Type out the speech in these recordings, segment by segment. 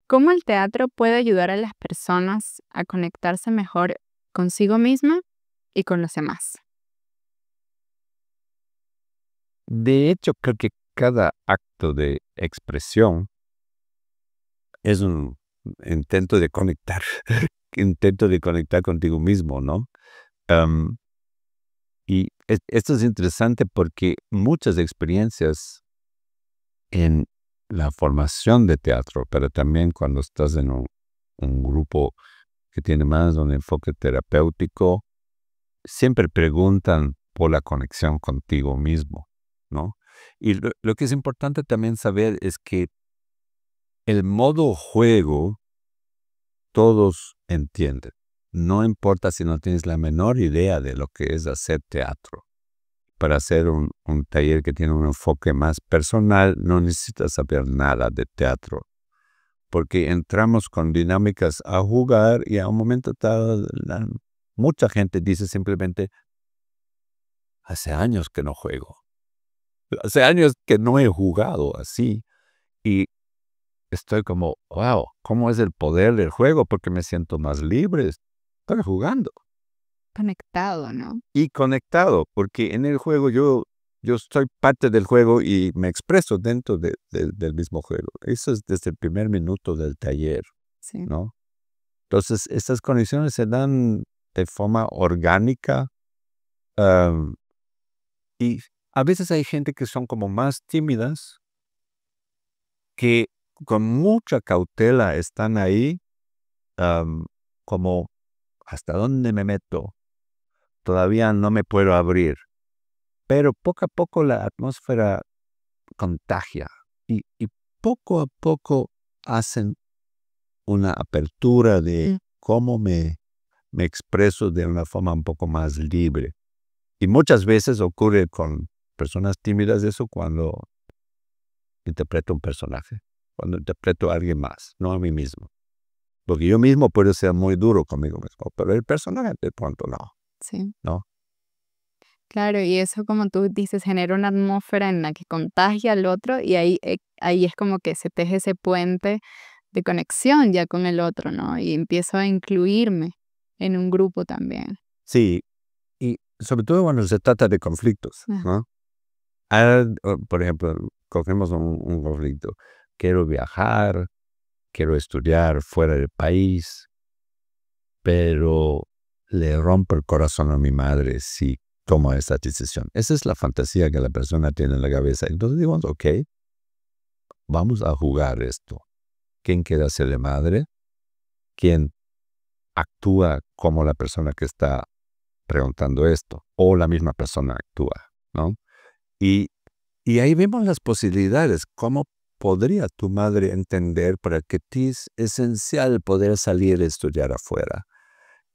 ¿Cómo el teatro puede ayudar a las personas a conectarse mejor consigo misma y con los demás? De hecho, creo que cada acto de expresión es un intento de conectar, intento de conectar contigo mismo, ¿no? Am, y esto es interesante porque muchas experiencias en la formación de teatro, pero también cuando estás en un grupo que tiene más un enfoque terapéutico, siempre preguntan por la conexión contigo mismo, ¿no? Y lo que es importante también saber es que el modo juego todos entienden. No importa si no tienes la menor idea de lo que es hacer teatro. Para hacer un taller que tiene un enfoque más personal, no necesitas saber nada de teatro, porque entramos con dinámicas a jugar y a un momento dado, mucha gente dice simplemente, hace años que no juego, hace años que no he jugado así, y estoy como, wow, ¿cómo es el poder del juego? Porque me siento más libre, estoy jugando. Conectado, ¿no? Y conectado, porque en el juego yo soy parte del juego y me expreso dentro del mismo juego. Eso es desde el primer minuto del taller, Sí. ¿no? Entonces, estas conexiones se dan de forma orgánica, am, y a veces hay gente que son como más tímidas, que con mucha cautela están ahí, am, como, ¿hasta dónde me meto? Todavía no me puedo abrir. Pero poco a poco la atmósfera contagia y poco a poco hacen una apertura de cómo me expreso de una forma un poco más libre. Y muchas veces ocurre con personas tímidas eso cuando interpreto un personaje, cuando interpreto a alguien más, no a mí mismo. Porque yo mismo puedo ser muy duro conmigo mismo, pero el personaje de pronto no, Sí. ¿no? Claro, y eso, como tú dices, genera una atmósfera en la que contagia al otro y ahí es como que se teje ese puente de conexión ya con el otro, ¿no? Y empiezo a incluirme en un grupo también. Sí, y sobre todo cuando se trata de conflictos, Ah, ¿no? Por ejemplo, cogemos un conflicto. Quiero viajar, quiero estudiar fuera del país, pero le rompo el corazón a mi madre si tomo esta decisión. Esa es la fantasía que la persona tiene en la cabeza. Entonces digo, ok, vamos a jugar esto. ¿Quién quiere ser de madre? ¿Quién actúa como la persona que está preguntando esto? O la misma persona actúa, ¿no? Y Y ahí vemos las posibilidades. ¿Cómo podría tu madre entender para que ti es esencial poder salir a estudiar afuera?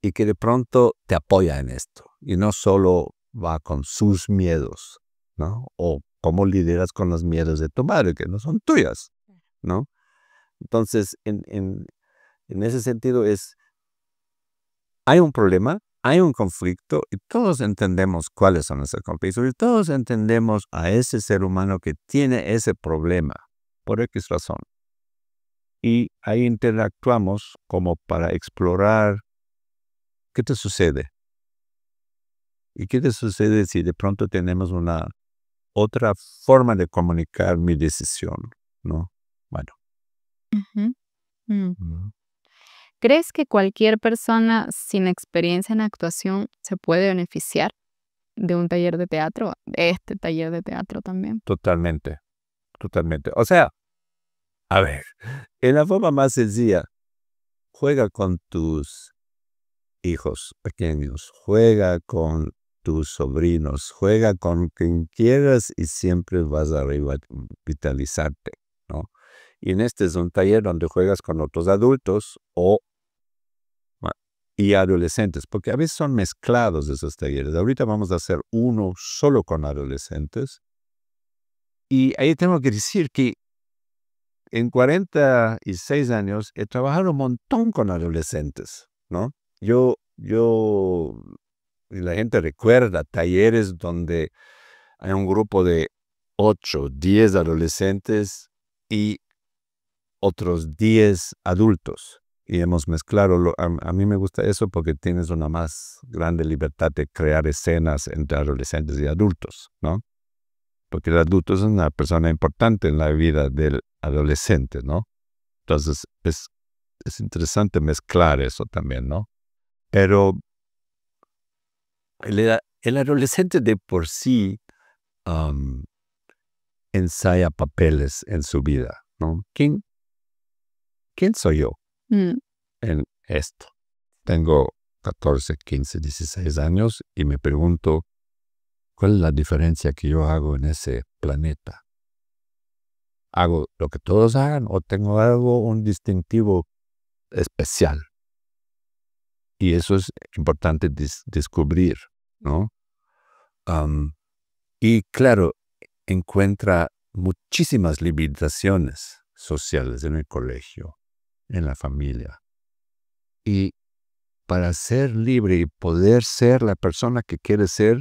Y que de pronto te apoya en esto. Y no solo va con sus miedos, ¿no? O cómo lidias con los miedos de tu madre, que no son tuyas, ¿no? Entonces, en ese sentido hay un problema, hay un conflicto y todos entendemos cuáles son esos conflictos y todos entendemos a ese ser humano que tiene ese problema por X razón. Y ahí interactuamos como para explorar qué te sucede y qué te sucede si de pronto tenemos una otra forma de comunicar mi decisión, ¿no? Bueno. ujú, mm. Ujú. ¿Crees que cualquier persona sin experiencia en actuación se puede beneficiar de un taller de teatro, de este taller de teatro también? Totalmente, totalmente. O sea, a ver, en la forma más sencilla, juega con tus hijos pequeños, juega con tus sobrinos, juega con quien quieras y siempre vas a revitalizarte, ¿no? Y en este es un taller donde juegas con otros adultos y adolescentes, porque a veces son mezclados esos talleres. Ahorita vamos a hacer uno solo con adolescentes. Y ahí tengo que decir que en 46 años he trabajado un montón con adolescentes, ¿no? Yo Y la gente recuerda talleres donde hay un grupo de 8, 10 adolescentes y otros 10 adultos. Y hemos mezclado, a mí me gusta eso porque tienes una más grande libertad de crear escenas entre adolescentes y adultos, ¿no? Porque el adulto es una persona importante en la vida del adolescente, ¿no? Entonces es interesante mezclar eso también, ¿no? Pero el adolescente de por sí ensaya papeles en su vida, ¿no? ¿Quién soy yo Mm, en esto? Tengo 14, 15, 16 años y me pregunto, ¿cuál es la diferencia que yo hago en ese planeta? ¿Hago lo que todos hagan o tengo un distintivo especial? Y eso es importante descubrir, ¿no? Y claro, encuentra muchísimas limitaciones sociales en el colegio, en la familia. Y para ser libre y poder ser la persona que quieres ser,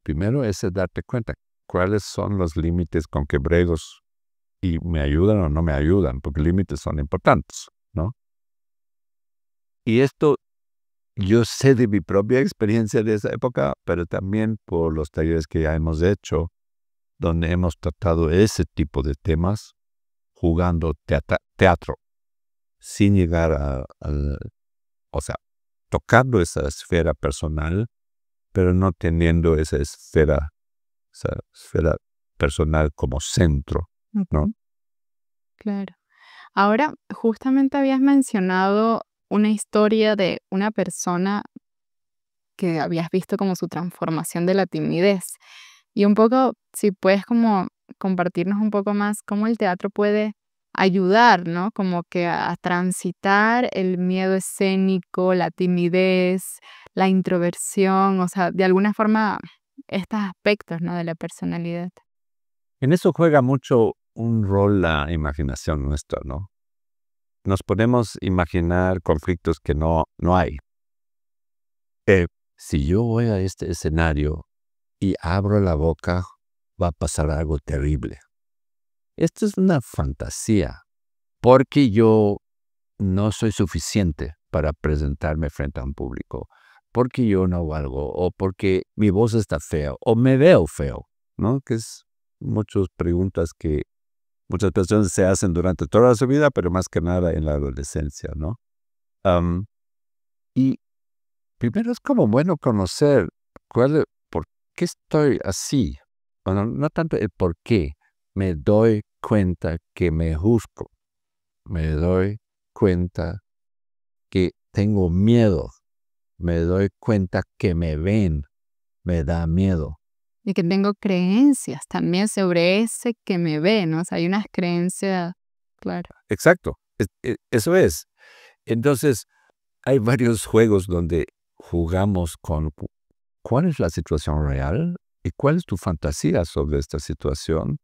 primero es darte cuenta cuáles son los límites con que bregos y me ayudan o no me ayudan, porque límites son importantes, ¿no? Y esto yo sé de mi propia experiencia de esa época, pero también por los talleres que ya hemos hecho, donde hemos tratado ese tipo de temas jugando teatro, sin llegar o sea, tocando esa esfera personal, pero no teniendo esa esfera personal como centro, ¿no? ok, claro. Ahora, justamente habías mencionado una historia de una persona que habías visto como su transformación de la timidez. Y un poco, si puedes como compartirnos un poco más cómo el teatro puede ayudar, ¿no? Como que a transitar el miedo escénico, la timidez, la introversión, o sea, de alguna forma estos aspectos, ¿no? De la personalidad. En eso juega mucho un rol la imaginación nuestra, ¿no? Nos podemos imaginar conflictos que no hay. Si yo voy a este escenario y abro la boca, va a pasar algo terrible. Esto es una fantasía, porque yo no soy suficiente para presentarme frente a un público, porque yo no valgo, o porque mi voz está fea, o me veo feo, ¿no? Que es muchas preguntas que muchas personas se hacen durante toda su vida, pero más que nada en la adolescencia, ¿no? Y primero es como bueno conocer por qué estoy así. Bueno, no tanto el por qué. Me doy cuenta que me juzgo. Me doy cuenta que tengo miedo. Me doy cuenta que me ven. Me da miedo. Y que tengo creencias también sobre ese que me ve, ¿no? O sea, hay unas creencias, claro. Exacto. Eso es. Entonces, hay varios juegos donde jugamos con cuál es la situación real y cuál es tu fantasía sobre esta situación.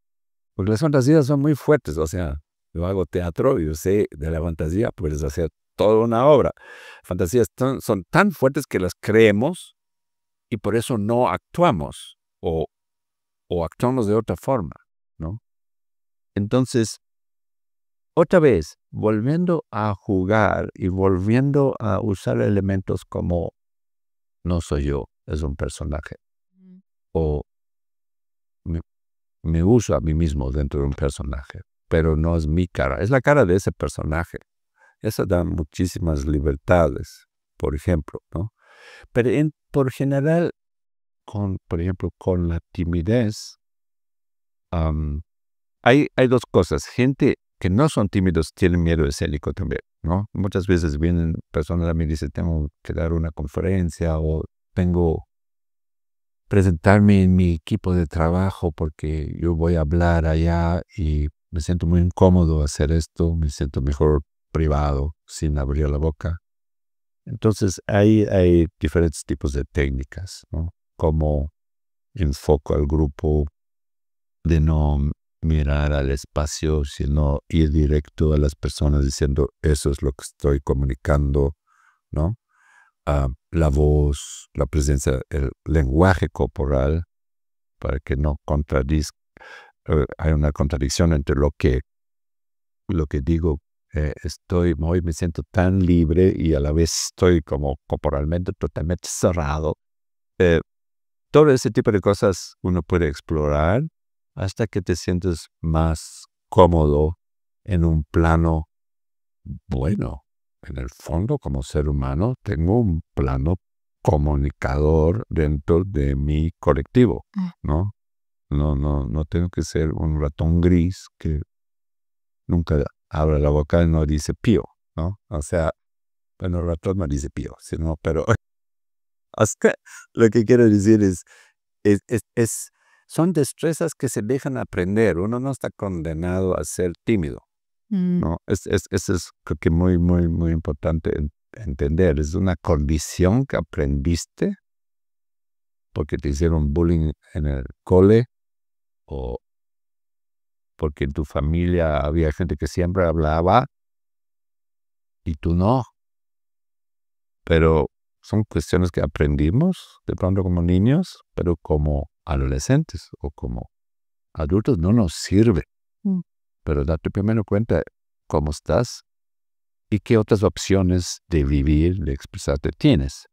Porque las fantasías son muy fuertes, o sea, yo hago teatro y yo sé de la fantasía, puedes hacer toda una obra. Fantasías son tan fuertes que las creemos y por eso no actuamos o actuamos de otra forma, ¿no? Entonces, otra vez, volviendo a jugar y volviendo a usar elementos como no soy yo, es un personaje, Mm. o me, me uso a mí mismo dentro de un personaje, pero no es mi cara, es la cara de ese personaje. Eso da muchísimas libertades, por ejemplo, ¿no? Pero por general, por ejemplo, con la timidez, am, hay dos cosas. Gente que no son tímidos tienen miedo escénico también, ¿no? Muchas veces vienen personas a mí y dicen, tengo que dar una conferencia o tengo presentarme en mi equipo de trabajo porque yo voy a hablar allá y me siento muy incómodo hacer esto, me siento mejor privado, sin abrir la boca. Entonces, hay diferentes tipos de técnicas, ¿no? Como enfoco al grupo, de no mirar al espacio, sino ir directo a las personas diciendo, eso es lo que estoy comunicando, ¿no? La voz, la presencia, el lenguaje corporal, para que no hay una contradicción entre lo que lo que digo, hoy me siento tan libre y a la vez estoy como corporalmente totalmente cerrado. Todo ese tipo de cosas uno puede explorar hasta que te sientes más cómodo en un plano bueno. En el fondo, como ser humano, tengo un plano comunicador dentro de mi colectivo, ¿no? No tengo que ser un ratón gris que nunca abre la boca y no dice pío, ¿no? O sea, bueno, el ratón no dice pío, sino, pero o sea, lo que quiero decir es, son destrezas que se dejan aprender. Uno no está condenado a ser tímido, Mm, ¿no? Eso es creo que muy, muy, muy importante entender. Es una condición que aprendiste porque te hicieron bullying en el cole o porque en tu familia había gente que siempre hablaba y tú no. Pero son cuestiones que aprendimos de pronto como niños, pero como adolescentes o como adultos no nos sirve. mm. Pero date primero cuenta cómo estás y qué otras opciones de vivir, de expresarte tienes.